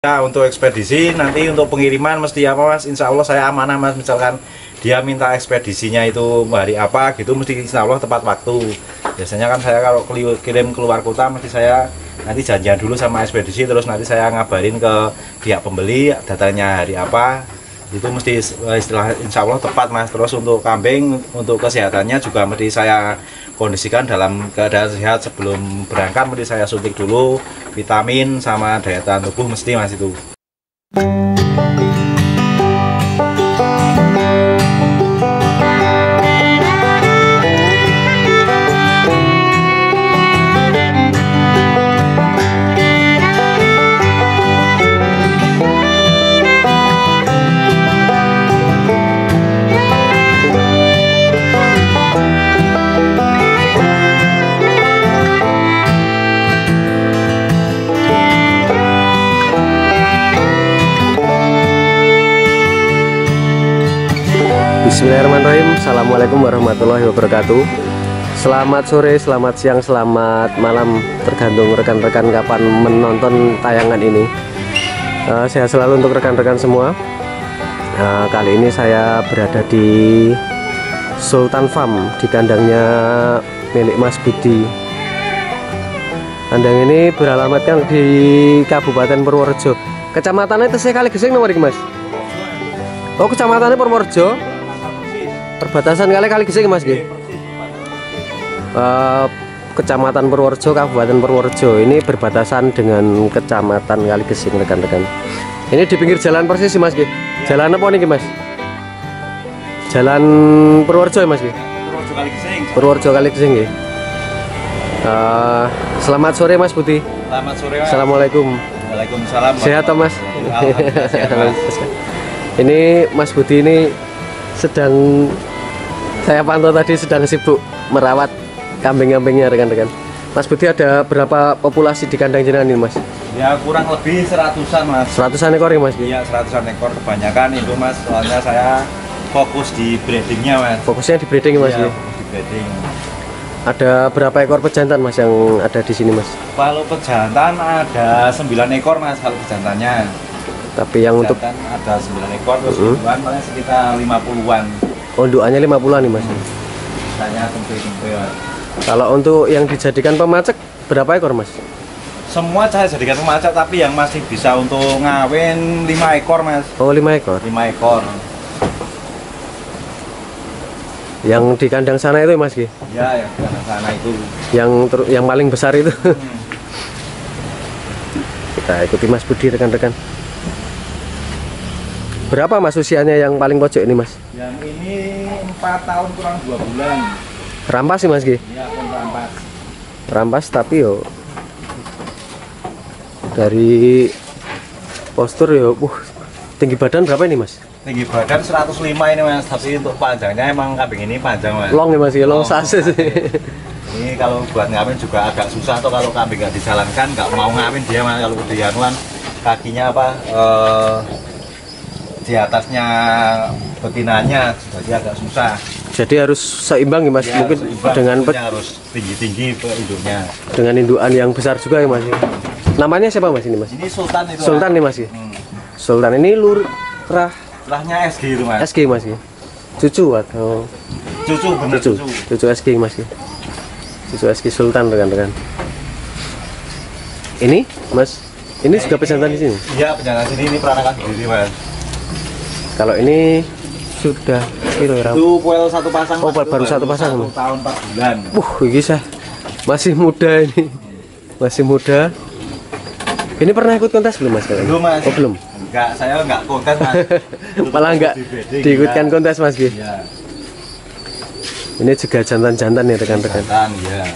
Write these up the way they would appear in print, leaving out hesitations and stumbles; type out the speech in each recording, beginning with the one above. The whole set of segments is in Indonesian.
Ya, untuk ekspedisi nanti untuk pengiriman mesti apa Mas? Insya Allah saya amanah Mas. Misalkan dia minta ekspedisinya itu hari apa gitu, mesti insya Allah tepat waktu. Biasanya kan saya kalau kirim keluar kota mesti saya nanti janjian dulu sama ekspedisi, terus nanti saya ngabarin ke pihak pembeli datanya hari apa. Itu mesti istilah insya Allah tepat Mas. Terus untuk kambing, untuk kesehatannya juga mesti saya kondisikan dalam keadaan sehat. Sebelum berangkat mesti saya suntik dulu vitamin sama daya tahan tubuh mesti Mas itu. Bismillahirrahmanirrahim. Assalamualaikum warahmatullahi wabarakatuh. Selamat sore, selamat siang, selamat malam, tergantung rekan-rekan kapan menonton tayangan ini. Sehat selalu untuk rekan-rekan semua. Kali ini saya berada di Sultan Farm, di kandangnya milik Mas Budi. Kandang ini beralamatkan di Kabupaten Purworejo. Kecamatannya Tesih Kaligesing nomor iki Mas? Oh, kecamatannya Purworejo. Perbatasan Kaligesing Mas nggih. Kecamatan Purworejo, Kabupaten Purworejo ini berbatasan dengan Kecamatan Kaligesing rekan-rekan. Ini di pinggir jalan persis Mas nggih. Jalan apa niki Mas? Jalan Purworejo ya Mas nggih. Purworejo Kaligesing. Purworejo Kaligesing nggih. Selamat sore Mas Budi. Selamat sore Mas. Assalamualaikum. Waalaikumsalam. Sehat toh Mas? Sehat Mas. Ini Mas Budi ini sedang, saya pantau tadi sedang sibuk merawat kambing-kambingnya rekan-rekan. Mas Budi ada berapa populasi di kandang jenengan ini Mas? Ya kurang lebih 100-an Mas. 100-an ekor ya Mas? Iya 100-an ekor, kebanyakan itu Mas. Soalnya saya fokus di breedingnya Mas. Fokusnya di breeding Mas? Iya, fokus di breeding. Ada berapa ekor pejantan Mas yang ada di sini Mas? Kalau pejantan ada 9 ekor Mas kalau pejantannya. Tapi yang untuk ada 9 ekor, terus induan paling sekitar 50-an. Oh, induannya 50-an nih Mas. Misalnya tempe-tempe Mas. Kalau untuk yang dijadikan pemacek berapa ekor Mas? Semua saya jadikan pemacak, tapi yang masih bisa untuk ngawin 5 ekor Mas. Oh, 5 ekor. 5 ekor. Yang di kandang sana itu Mas Ki? Ya, yang di kandang sana itu. Yang paling besar itu. Kita ikuti Mas Budi rekan-rekan. Berapa Mas usianya yang paling pojok ini Mas? Yang ini 4 tahun kurang 2 bulan. Rampas sih Mas Ki? Iya, rampas. Rampas tapi yo dari postur yo, tinggi badan berapa ini Mas? Tinggi badan 105 ini Mas, tapi untuk panjangnya emang kambing ini panjang Mas. Long ya Mas ya, long sasis. Ini kalau buat ngawin juga agak susah, atau kalau kambing nggak dijalankan nggak mau ngawin dia Mas. Kalau dianuan kakinya apa di atasnya betinanya jadi agak susah. Jadi harus seimbang ya Mas, Ya, mungkin seimbang. dengan Harus tinggi-tinggi induknya. dengan indukan yang besar juga ya Mas. Namanya siapa Mas ini Mas? Ini Sultan itu. Sultan nih Mas ya. Sultan ini lurah Rahnya SG itu Mas. SG Mas ya. Cucu atau Cucu bener cucu. Cucu SG Mas ya. Cucu SG Sultan rekan-rekan. Ini Mas, ini juga pejantan di sini. Iya, pejantan sini, ini peranakan sendiri Mas. Kalau ini sudah kira-kira. Itu kuel satu pasang. Oh, Mas. baru satu pasang, 1 tahun 4 bulan. Ini saya masih muda ini. Masih muda. Ini pernah ikut kontes belum Mas? Belum Mas. Oh, belum. Enggak, saya enggak kontes Mas. Malah enggak diikutkan kontes Mas Gi. Iya. Ini juga jantan-jantan ya rekan-rekan. Jantan, iya.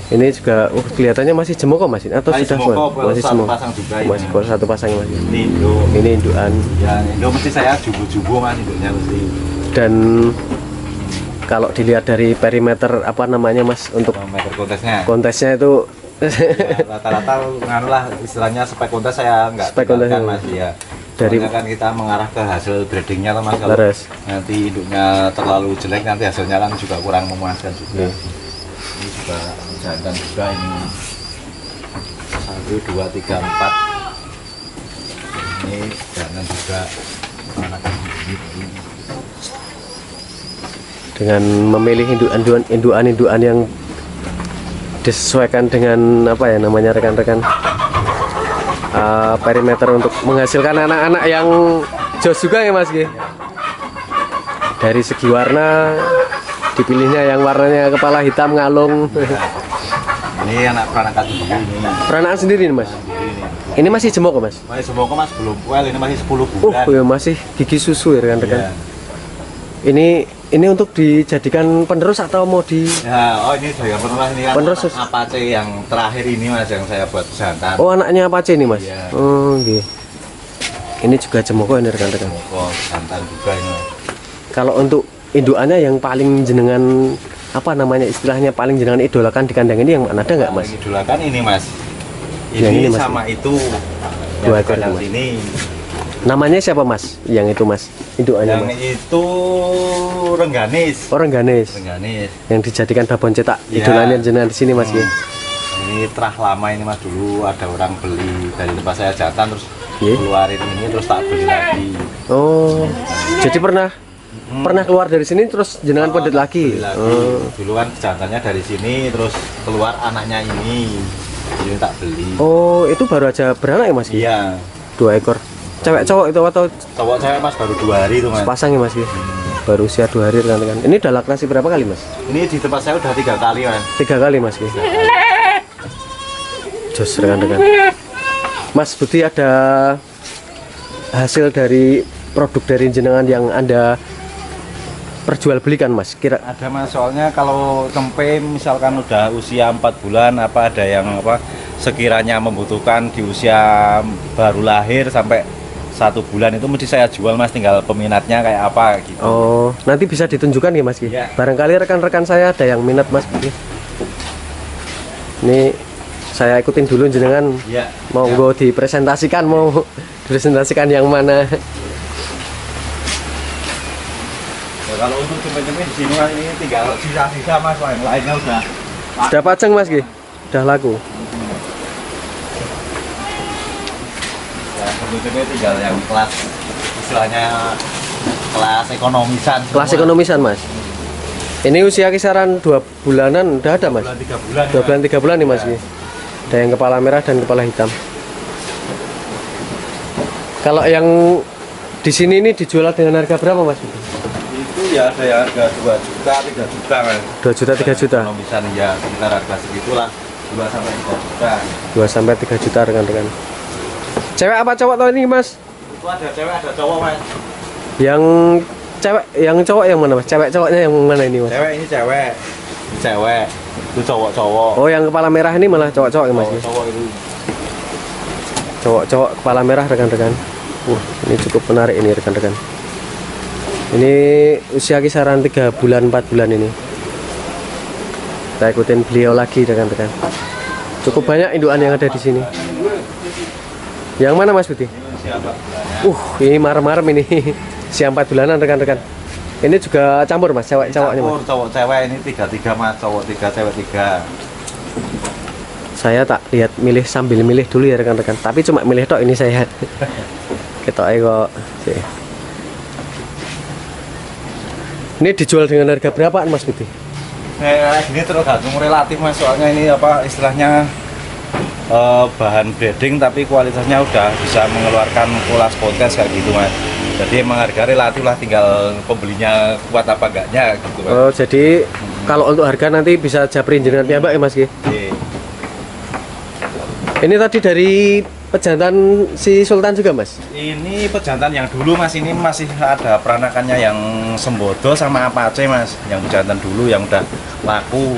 Ini juga kelihatannya masih jemoko Mas ini atau sudah jemoko, masih satu jemoko. pasang juga ini. Masih satu pasang Mas. Ini induk. Ini indukan. Ya, induk mesti saya jubu-jubu Mas induknya mesti. Dan kalau dilihat dari perimeter apa namanya Mas untuk meter kontesnya. Kontesnya itu ya, rata-rata nganulah istilahnya spek kontes saya enggak spek kontesnya Mas ya. Dari kan kita mengarah ke hasil breedingnya Mas. Kalau nanti induknya terlalu jelek nanti hasilnya kan juga kurang memuaskan juga. Ini juga jantan juga ini 1, 2, 3, 4 ini jangan juga anak gitu. Dengan memilih induan yang disesuaikan dengan apa ya namanya rekan-rekan, perimeter untuk menghasilkan anak-anak yang jos juga ya Mas Gi. Dari segi warna dipilihnya yang warnanya kepala hitam ngalung. Ini anak peranakan sendiri ini. Peranakan sendiri nih Mas. Ini Ini masih jemok Mas? masih semua Mas, belum well, ini masih 10 Oh bulan. ya masih gigi susu ya rekan-rekan. Iya. Ini untuk dijadikan penerus atau mau di? Ya, oh ini saya pernah ini kan Penerus. Apache yang terakhir ini Mas yang saya buat jantan. Oh anaknya Apache ini Mas? Iya. Oh iya. Ini juga jemoko ini rekan-rekan. Oh, jantan juga ini. Mas. Kalau untuk indukannya yang paling jenengan apa namanya istilahnya paling jenengan idolakan di kandang ini yang mana, ada nggak Mas? Yang idolakan ini Mas. Ini, Yang ini, Mas. sama itu. Dua Yang ekor kandang Mas. ini. Namanya siapa Mas? Yang itu Mas? Indukannya Yang Mas? itu Rengganis. Orang Ganes Rengganis. yang dijadikan babon cetak Iya. idolanya jenengan di sini Mas ya. Ini terah lama ini Mas, dulu ada orang beli dari tempat saya jantan terus Iya. keluarin ini terus tak beli lagi. Oh. Jadi pernah keluar dari sini terus jenengan podot lagi. Beli lagi. Oh. Dulu kan jantannya dari sini terus keluar anaknya ini. Ini tak beli. Oh, itu baru aja beranak ya Mas? Iya. 2 ekor. Cewek cowok itu atau Cowok saya Mas baru 2 hari itu Mas. sepasang ya Mas ya? Baru usia 2 hari rekan-rekan. Ini udah laktasi berapa kali Mas? Ini di tempat saya udah 3 kali Mas. 3 kali Mas ya. Jos rekan-rekan. Mas Budi, ada hasil dari produk dari jenengan yang Anda perjualbelikan Mas? Kira Ada Mas, soalnya kalau tempe misalkan udah usia 4 bulan apa ada yang apa sekiranya membutuhkan di usia baru lahir sampai 1 bulan itu mesti saya jual Mas, tinggal peminatnya kayak apa gitu. Oh, nanti bisa ditunjukkan ya Mas? Iya. Barangkali rekan-rekan saya ada yang minat Mas Budi. Ini saya ikutin dulu jenengan. Iya. Monggo dipresentasikan, mau dipresentasikan yang mana? Ya, kalau untuk tempe-tempe di sini Mas, ini tinggal sisa-sisa Mas, yang lainnya udah. Sudah pajang Mas Gi? Udah laku. Ya, tempe-tempe tinggal yang kelas istilahnya kelas ekonomisan. Kelas semua. ekonomisan Mas. Ini usia kisaran 2 bulanan udah ada Mas? Bulan 3 bulan. 2 bulan 3 bulan nih Mas Gi. Ada yang kepala merah dan kepala hitam. Kalau yang di sini ini dijual dengan harga berapa Mas? Itu ya ada yang harga 2 juta, 3 juta kan. 2 juta, 3 juta. Ekonomisan ya sekitar harga segitulah, 2 sampai 3 juta. 2 sampai 3 juta rekan-rekan. Cewek apa cowok tau ini Mas? Itu ada cewek, ada cowok Mas. Yang cewek, yang cowok yang mana Mas? Cewek cowoknya yang mana ini Mas? Cewek ini cewek. Ini cewek. Itu cowok-cowok. Oh, yang kepala merah ini malah cowok-cowok ya Mas? Cowok itu. Cowok-cowok kepala merah rekan-rekan. Ini cukup menarik ini rekan-rekan. Ini usia kisaran 3 bulan 4 bulan ini. Kita ikutin beliau lagi rekan-rekan. Cukup banyak indukan yang ada di sini. Yang mana Mas Budi? Siapa? Ini marem-marem ini. Usia 4 bulanan rekan-rekan. Ini juga campur Mas, cewek-ceweknya Mas. Cowok cewek ini 3-3 Mas, cowok 3, cewek 3. Saya tak lihat milih sambil milih dulu ya rekan-rekan. Tapi cuma milih tok ini saya. Ketok kok. Sih. Ini dijual dengan harga berapaan Mas Budi? Ini tergantung relatif Mas, soalnya ini apa istilahnya bahan breeding tapi kualitasnya udah bisa mengeluarkan kelas kontes kayak gitu Mas. Jadi emang harga relatif lah, tinggal pembelinya kuat apa enggaknya gitu Mas. Oh, jadi kalau untuk harga nanti bisa japrin jenengan piyambak ya Mas Ki? Oke. Ini tadi dari pejantan si Sultan juga Mas? Ini pejantan yang dulu Mas, ini masih ada peranakannya yang Sembodo sama Apache Mas, yang pejantan dulu yang udah laku.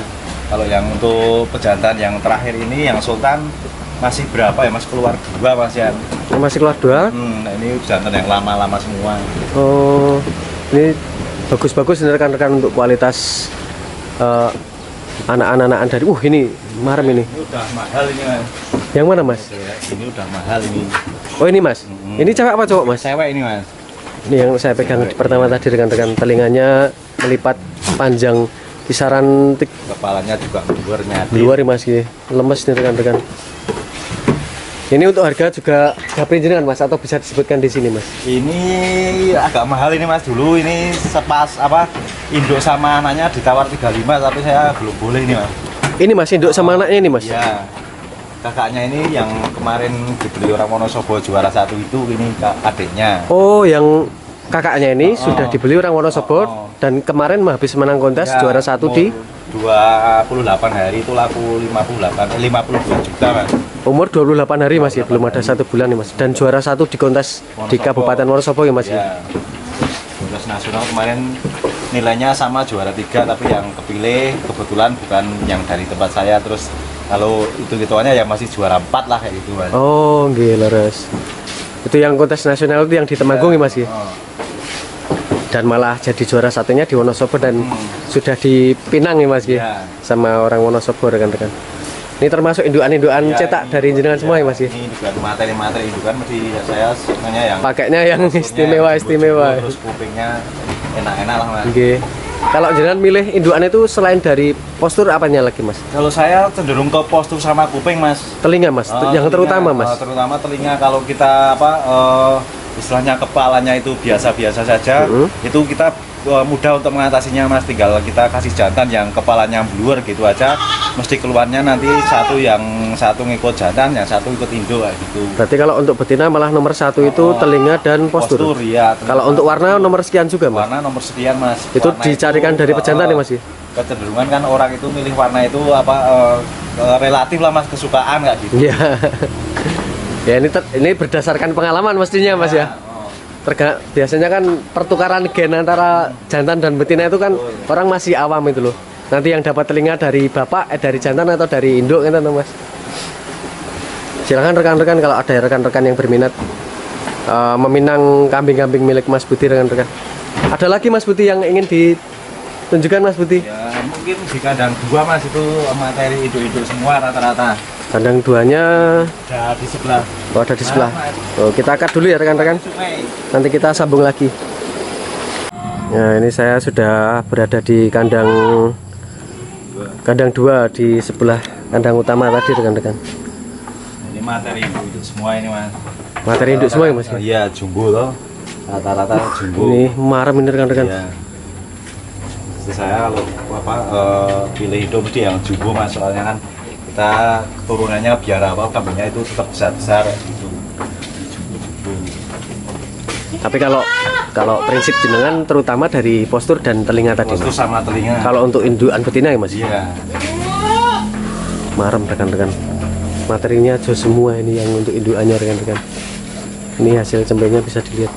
Kalau yang untuk pejantan yang terakhir ini yang Sultan masih berapa ya Mas, keluar 2 Mas ya. Masih keluar 2? Nah ini pejantan yang lama-lama semua. Oh, ini bagus-bagus ini rekan-rekan untuk kualitas anak-anak dari ini marem ini. Ini udah mahal ini Mas. Yang mana Mas? Ini udah mahal ini. Oh ini Mas, ini cewek apa cowok Mas? Cewek ini Mas. Ini yang saya pegang pertama tadi rekan-rekan, telinganya melipat panjang kisaran Kepalanya juga luarnya. luar ya Mas, lemes nih rekan-rekan. Ini untuk harga juga japri jenengan Mas atau bisa disebutkan di sini Mas? Ini agak mahal ini Mas, dulu ini sepas apa induk sama anaknya ditawar 35 tapi saya belum boleh ini Mas. Ini Mas induk sama anaknya ini Mas? Iya. Kakaknya ini yang kemarin dibeli orang Wonosobo juara 1 itu, ini adiknya. Oh, yang kakaknya ini sudah dibeli orang Wonosobo dan kemarin habis menang kontes Ya, juara 1 di 28 hari itu laku 52 juta Mas. umur 28 hari Mas ya, belum ada 1 bulan nih Mas. Dan juara 1 di kontes di Wonosobo. Kabupaten Wonosobo ya Mas ya. Ya. Kontes nasional kemarin nilainya sama juara 3 tapi yang kepilih kebetulan bukan yang dari tempat saya, terus kalau hitungannya ya masih juara 4 lah kayak gitu Mas. Oh, gila res. Itu yang kontes nasional itu yang di Temanggung ya Mas ya. Oh. Dan malah jadi juara satunya di Wonosobo dan sudah di Pinang ya Mas ya. Ya. Sama orang Wonosobo rekan-rekan. Ini termasuk indukan-indukan Ya, cetak ini- dari jenengan semua ya Mas ya. Ini juga materi-materi indukan mesti saya sebenarnya yang Pakainya yang posturnya istimewa. terus kupingnya enak-enak lah Mas. Oke. Kalau jenengan milih indukan itu selain dari postur apanya lagi Mas? Kalau saya cenderung ke postur sama kuping Mas. Telinga Mas, yang Telinga, terutama Mas. terutama telinga. Kalau kita istilahnya kepalanya itu biasa-biasa saja, itu kita mudah untuk mengatasinya Mas. Tinggal kita kasih jantan yang kepalanya blur gitu aja, mesti keluarnya nanti satu ngikut jantan, yang satu ikut induk kayak gitu. Berarti kalau untuk betina malah nomor 1 itu telinga dan postur. ya. Kalau untuk warna nomor sekian juga Mas. warna nomor sekian Mas. Itu Warna dicarikan dari pejantan ya Mas ya. Kecenderungan kan orang itu milih warna itu relatif lah Mas, kesukaan nggak gitu. Iya. Ya ini berdasarkan pengalaman mestinya Mas ya. Biasanya kan pertukaran gen antara jantan dan betina itu kan orang masih awam itu loh. Nanti yang dapat telinga dari bapak, dari jantan atau dari induk kan Mas. Silakan rekan-rekan kalau ada rekan-rekan yang berminat meminang kambing-kambing milik Mas Budi rekan-rekan. Ada lagi Mas Budi yang ingin ditunjukkan Mas Budi? Ya mungkin di kandang 2 Mas itu materi induk-induk semua rata-rata. Kandang 2-nya Ada di sebelah. ada di sebelah. Oh, kita akad dulu ya rekan-rekan. Sungai. Nanti kita sambung lagi. Nah, ini saya sudah berada di kandang 2 di sebelah kandang utama tadi rekan-rekan. Ini materi induk semua ini Mas. Materi induk semua ya Mas? Iya jumbo loh. Rata-rata jumbo. Ini marem ini rekan-rekan. Iya. Jadi saya kalau pilih hidup mesti yang jumbo Mas, soalnya kan kita turunannya biar kambingnya itu tetap besar-besar gitu. Tapi kalau prinsip jenengan terutama dari postur dan telinga tadi Postur Mas. sama telinga. Kalau untuk indukan betina ya Mas? Iya. Marem rekan-rekan. Materinya jos semua ini yang untuk indukannya rekan-rekan. Ini hasil cembenya bisa dilihat.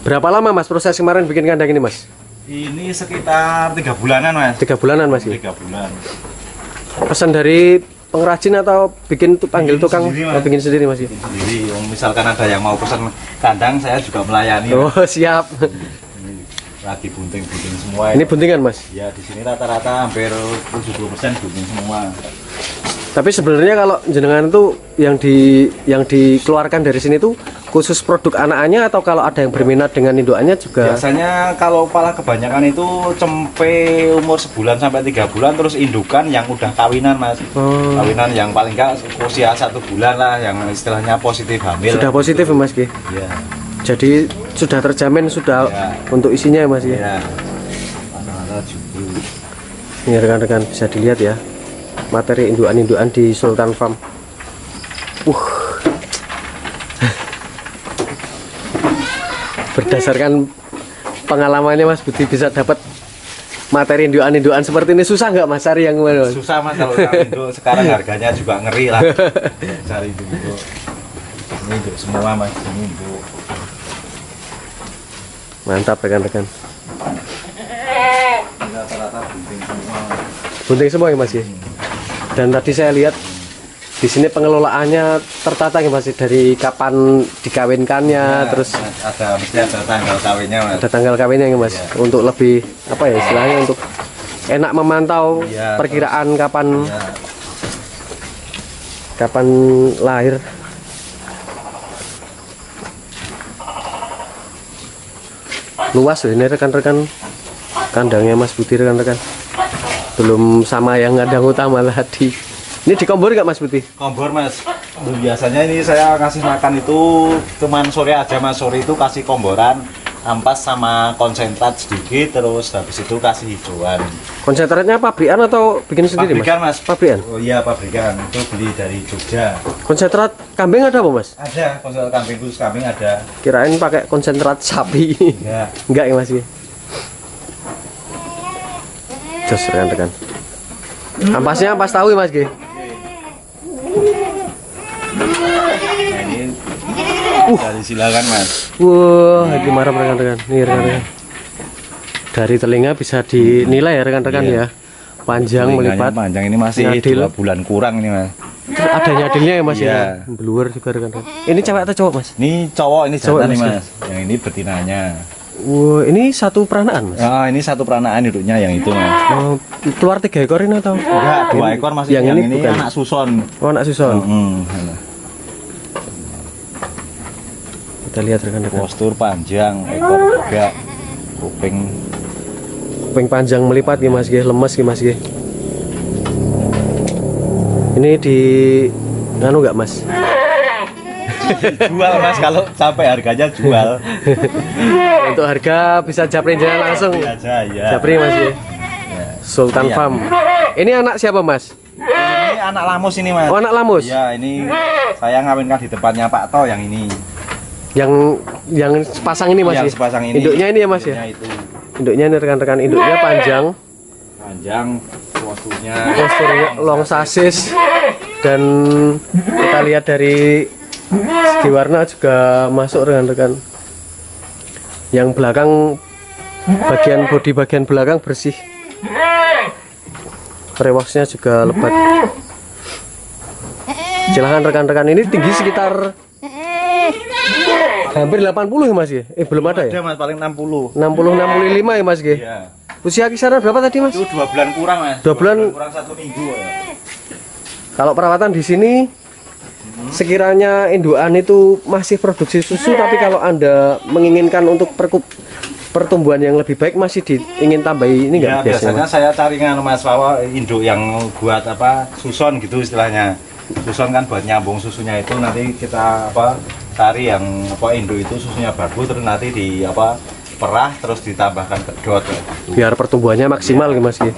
Berapa lama Mas proses kemarin bikin kandang ini Mas? Ini sekitar 3 bulanan Mas. 3 bulanan Mas ya? 3 bulan. Pesan dari pengrajin atau panggil tukang sendiri, Mas. atau bikin sendiri Mas ya? Sendiri, misalkan ada yang mau pesan kandang, saya juga melayani. Oh siap. Ini lagi bunting-bunting semua. Ini buntingan Mas. Ya di sini rata-rata hampir 70% bunting semua. Tapi sebenarnya kalau jenengan itu yang dikeluarkan dari sini tuh khusus produk anakannya atau kalau ada yang berminat dengan indukannya juga? Biasanya kalau pala kebanyakan itu cempe umur sebulan sampai 3 bulan, terus indukan yang udah kawinan Mas. Oh. Kawinan yang paling enggak usia 1 bulan lah, yang istilahnya positif hamil. Sudah positif ya Mas Ki? Iya. Jadi sudah terjamin sudah Ya. untuk isinya ya Mas ya? Iya. Rata-rata jumbo. Ini rekan-rekan bisa dilihat ya materi indukan-indukan di Sultan Farm. Berdasarkan pengalamannya Mas Budi bisa dapat materi indukan-indukan seperti ini susah nggak Mas cari yang mana Mas? Susah Mas kalau cari induk sekarang harganya juga ngeri lah. Cari induk. Ini induk semua Mas, ini induk. Mantap rekan-rekan. Ini rata-rata bunting semua. Bunting semua ya Mas ya? Dan tadi saya lihat di sini pengelolaannya tertata ya Mas dari kapan dikawinkannya, Ya, terus mesti ada tanggal kawinnya Mas. ada tanggal kawinnya ya Mas Ya. untuk lebih apa ya istilahnya untuk enak memantau Ya, perkiraan kapan Ya. kapan lahir. Luas loh ini rekan-rekan kandangnya Mas Budi rekan-rekan. Belum sama yang kandang utama tadi. Ini dikombor nggak Mas Budi? Kompor Mas. Biasanya ini saya kasih makan itu cuman sore aja mas, sore itu kasih komboran, ampas sama konsentrat sedikit, terus habis itu kasih hijauan. Konsentratnya pabrikan atau bikin sendiri Pabrikan mas. Pabrikan? Oh iya pabrikan, itu beli dari Jogja. Konsentrat kambing ada apa mas? Ada, konsentrat kambing khusus kambing ada. Kirain pakai konsentrat sapi. Enggak ya mas ya? Jos rekan-rekan. Ampasnya ampas tahu ya mas G? Nah, ini dari silakan mas. Wah, ini marah rekan-rekan. Nih rekan-rekan. Dari telinga bisa dinilai ya rekan-rekan ya. Panjang melipat. Panjang ini masih nyadil. 2 bulan kurang ini mas. Terus ada nyadilnya ya mas Iya. ya. Bluer juga rekan-rekan. Ini cewek atau cowok mas? Ini cowok, ini Cowok, jantan nih mas, mas. Yang ini betinanya. Wah, ini satu peranaan mas. Nah, ini satu peranaan hidupnya yang itu mas. Oh, keluar 3 ekor ini atau? Enggak, 2 ekor masih. Yang ini bukan. anak suson. Oh, anak susun. Mm-mm. Kita lihat rekan-rekan. Postur panjang, ekor tegak, kuping. Kuping panjang melipat ya mas G, lemes ya mas G. Ini di nganu nggak mas? Jual mas, kalau sampai harganya jual. Untuk harga bisa japri jalan langsung. Aja ya. Japri mas ya. Sultan Iya. Farm. Ini anak siapa mas? Ini anak lamus ini mas. Oh, anak lamus. Ya ini saya ngawinkan di tempatnya Pak To yang ini. Yang sepasang ini mas ya? Yang sepasang ini. Induknya ini ya mas ya? Induknya itu Induknya ini rekan-rekan, induknya panjang. panjang, posturnya. Posturnya long sasis. Dan kita lihat dari segi warna juga masuk rekan-rekan. Yang belakang bagian bodi bagian belakang bersih. Rewasnya juga lebat. Silahkan rekan-rekan, ini tinggi sekitar hampir 80 ya mas ya? Belum ada ya? Ada mas, paling 60. 60-65 ya mas G? Iya. Usia kisaran berapa tadi mas? Itu 2 bulan kurang mas. 2 bulan. Kurang 1 minggu ya. Kalau perawatan di sini sekiranya indukan itu masih produksi susu, tapi kalau anda menginginkan untuk pertumbuhan yang lebih baik masih ingin tambahi ini Ya, nggak biasanya? biasanya saya cari nganu mas, bahwa induk yang buat apa suson gitu istilahnya. Suson kan buat nyambung susunya itu, nanti kita apa cari yang apa induk itu susunya bagus, terus nanti di apa perah terus ditambahkan kedot gitu. Biar pertumbuhannya maksimal ya mas ya.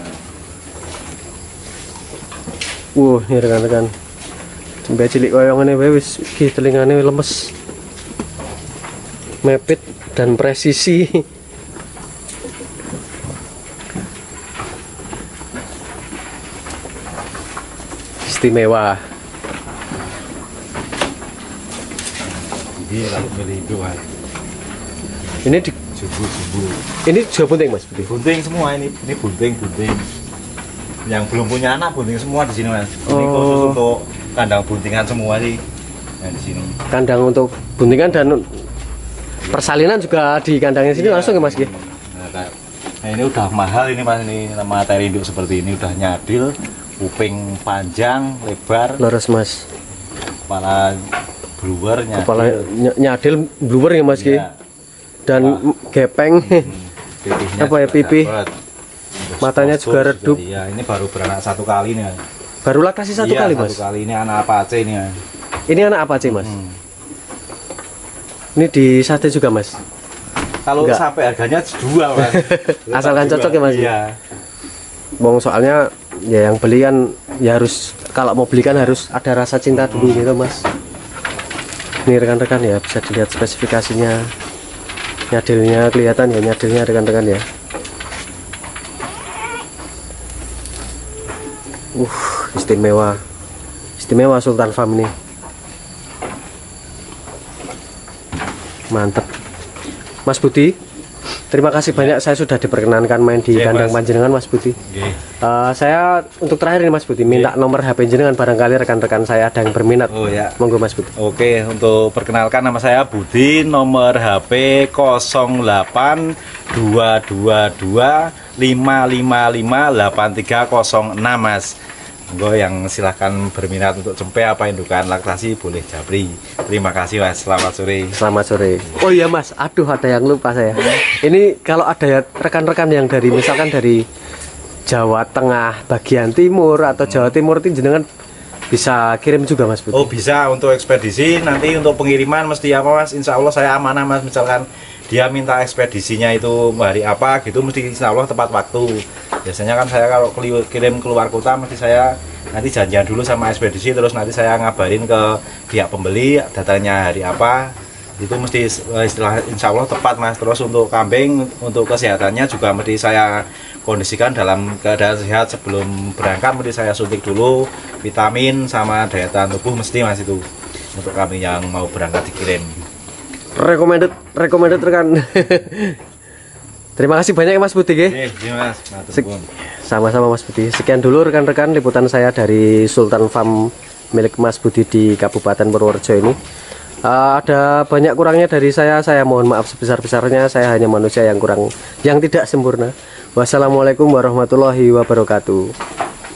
Ini rekan-rekan. Sampai cilik koyongane wae wis iki telingane lemes. Mepit dan presisi. Istimewa. Ini lalu beli induk mas. Ini di Subuh-subuh. ini juga bunting mas Budi. Bunting semua ini bunting. Yang belum punya anak bunting semua di sini mas. Ini Oh. khusus untuk kandang buntingan semua sih. Yang di sini. Kandang untuk buntingan dan persalinan juga di kandangnya sini langsung ya mas Ki? Nah, ini udah mahal ini mas, ini materi induk seperti ini udah nyadil, kuping panjang, lebar, Lurus mas. kepala bluer nyadil. Kepala nyadil bluer ya mas Ki? Iya. Dan gepeng. Pipihnya Apa ya, juga pipih? dapet. Matanya Postur juga redup. Iya, ini baru beranak 1 kali nih. Mas. Baru laktasi 1 Iya, kali 1 mas? kali ini anak Apache ini. Mas. Ini anak apa sih mas? Ini di sate juga mas? Kalau Enggak. sampai harganya jual mas. Asalkan Jual. cocok ya mas? Iya. Bong soalnya ya yang beli kan ya harus, kalau mau beli kan harus ada rasa cinta dulu gitu mas. Ini rekan-rekan ya, bisa dilihat spesifikasinya. Nyadilnya kelihatan ya, nyadilnya rekan-rekan ya. Istimewa. Istimewa Sultan Farm ini. Mantep. Mas Budi, terima kasih banyak, saya sudah diperkenankan main di Oke, kandang Mas. panjenengan Mas Budi. Oke. Saya untuk terakhir ini Mas Budi minta nomor HP jenengan, barangkali rekan-rekan saya ada yang berminat. Oh ya. Monggo Mas Budi. Oke, untuk perkenalkan nama saya Budi, nomor HP 08 222 555 8306 Mas. Monggo yang silahkan berminat untuk cempe apa indukan laktasi boleh japri. Terima kasih Mas, selamat sore. Selamat sore. Oh iya Mas, aduh ada yang lupa saya. Ini kalau ada ya rekan-rekan yang dari misalkan dari Jawa Tengah bagian timur atau Jawa Timur itu jenengan Bisa kirim juga Mas Budi? Oh bisa, untuk ekspedisi nanti untuk pengiriman mesti apa Mas, insya Allah saya amanah Mas. Misalkan dia minta ekspedisinya itu hari apa gitu, mesti insya Allah tepat waktu. Biasanya kan saya kalau kirim keluar kota mesti saya nanti janjian dulu sama ekspedisi, terus nanti saya ngabarin ke pihak pembeli datanya hari apa, itu mesti istilah insya Allah tepat Mas. Terus untuk kambing, untuk kesehatannya juga mesti saya kondisikan dalam keadaan sehat. Sebelum berangkat mesti saya suntik dulu vitamin sama daya tahan tubuh mesti Mas, itu untuk kambing yang mau berangkat dikirim. Recommended rekan. Terima kasih banyak ya Mas Budi. Oke, Mas. Sama-sama Mas Budi. Sekian dulu rekan-rekan liputan saya dari Sultan Farm milik Mas Budi di Kabupaten Purworejo ini. Ada banyak kurangnya dari saya mohon maaf sebesar-besarnya. Saya hanya manusia yang tidak sempurna. Wassalamualaikum warahmatullahi wabarakatuh.